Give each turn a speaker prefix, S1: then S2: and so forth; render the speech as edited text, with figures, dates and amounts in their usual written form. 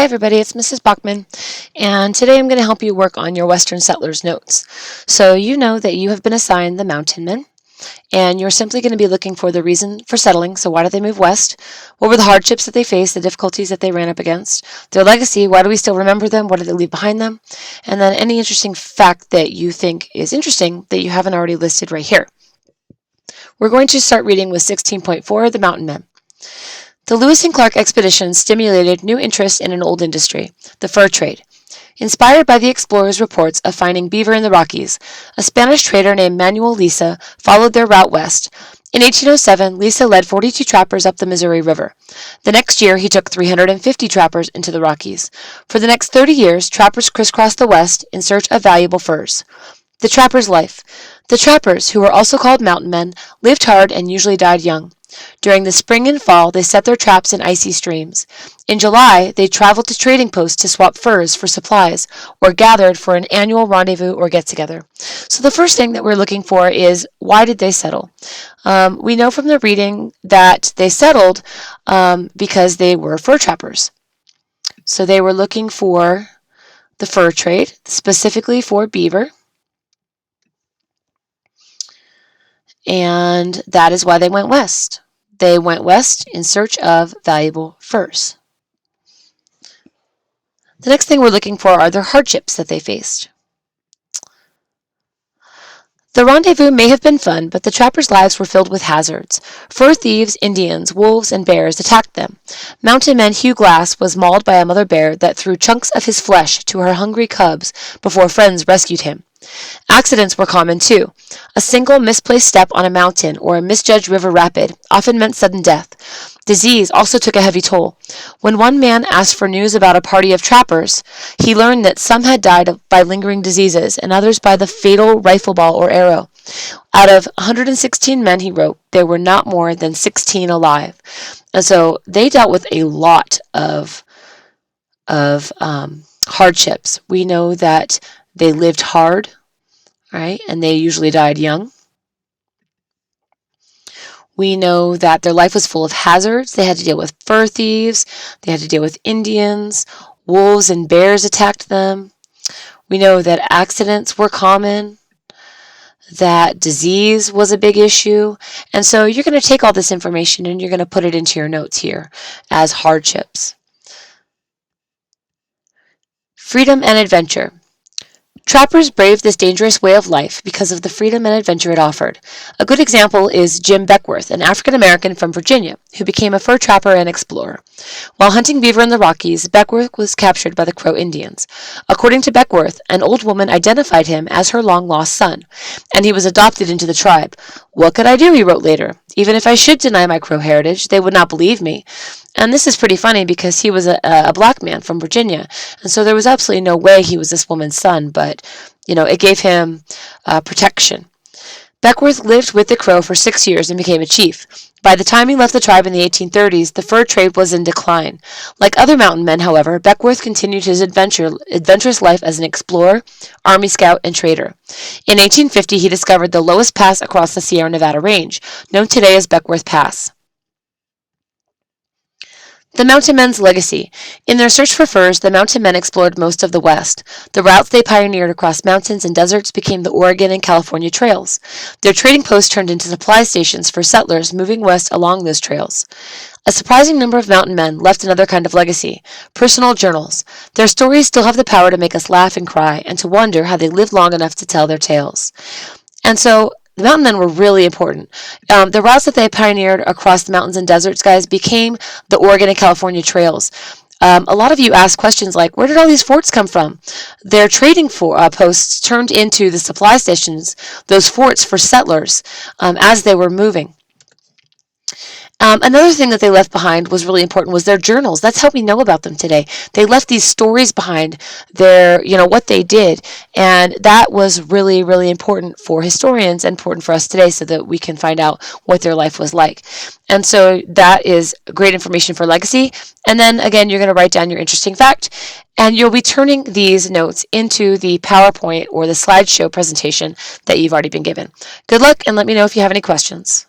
S1: Hi everybody, it's Mrs. Bachman, and today I'm going to help you work on your Western Settlers notes. So you know that you have been assigned the Mountain Men, and you're simply going to be looking for the reason for settling. So why did they move west? What were the hardships that they faced, the difficulties that they ran up against? Their legacy, why do we still remember them? What did they leave behind them? And then any interesting fact that you think is interesting that you haven't already listed right here. We're going to start reading with 16.4, the Mountain Men. The Lewis and Clark expedition stimulated new interest in an old industry, the fur trade. Inspired by the explorers' reports of finding beaver in the Rockies, a Spanish trader named Manuel Lisa followed their route west. In 1807, Lisa led 42 trappers up the Missouri River. The next year, he took 350 trappers into the Rockies. For the next 30 years, trappers crisscrossed the West in search of valuable furs. The trapper's life. The trappers, who were also called mountain men, lived hard and usually died young. During the spring and fall, they set their traps in icy streams. In July, they traveled to trading posts to swap furs for supplies, or gathered for an annual rendezvous or get-together. So the first thing that we're looking for is, why did they settle? We know from the reading that they settled because they were fur trappers. So they were looking for the fur trade, specifically for beaver. And that is why they went west. They went west in search of valuable furs. The next thing we're looking for are their hardships that they faced. The rendezvous may have been fun, but the trappers' lives were filled with hazards. Fur thieves, Indians, wolves, and bears attacked them. Mountain man Hugh Glass was mauled by a mother bear that threw chunks of his flesh to her hungry cubs before friends rescued him. Accidents were common, too. A single misplaced step on a mountain or a misjudged river rapid often meant sudden death. Disease also took a heavy toll. When one man asked for news about a party of trappers, he learned that some had died by lingering diseases and others by the fatal rifle ball or arrow. Out of 116 men, he wrote, there were not more than 16 alive. And so they dealt with a lot of hardships. We know that they lived hard, right? And they usually died young. We know that their life was full of hazards. They had to deal with fur thieves. They had to deal with Indians. Wolves and bears attacked them. We know that accidents were common, that disease was a big issue. And so you're going to take all this information and you're going to put it into your notes here as hardships. Freedom and adventure. Trappers braved this dangerous way of life because of the freedom and adventure it offered. A good example is Jim Beckworth, an African-American from Virginia, who became a fur trapper and explorer. While hunting beaver in the Rockies, Beckworth was captured by the Crow Indians. According to Beckworth, an old woman identified him as her long-lost son, and he was adopted into the tribe. What could I do, he wrote later. Even if I should deny my Crow heritage, they would not believe me. And this is pretty funny because he was a black man from Virginia. And so there was absolutely no way he was this woman's son, but, it gave him protection. Beckworth lived with the Crow for 6 years and became a chief. By the time he left the tribe in the 1830s, the fur trade was in decline. Like other mountain men, however, Beckworth continued his adventurous life as an explorer, army scout, and trader. In 1850, he discovered the lowest pass across the Sierra Nevada range, known today as Beckworth Pass. The Mountain Men's legacy. In their search for furs, the Mountain Men explored most of the West. The routes they pioneered across mountains and deserts became the Oregon and California trails. Their trading posts turned into supply stations for settlers moving west along those trails. A surprising number of mountain men left another kind of legacy, personal journals. Their stories still have the power to make us laugh and cry, and to wonder how they lived long enough to tell their tales. And so, the mountain men were really important. The routes that they pioneered across the mountains and deserts, guys, became the Oregon and California trails. A lot of you ask questions like, where did all these forts come from? Their trading posts turned into the supply stations, those forts for settlers, as they were moving. Another thing that they left behind was really important was their journals. That's how we know about them today. They left these stories behind, what they did, and that was really, really important for historians and important for us today so that we can find out what their life was like. And so that is great information for legacy. And then again, you're going to write down your interesting fact, and you'll be turning these notes into the PowerPoint or the slideshow presentation that you've already been given. Good luck, and let me know if you have any questions.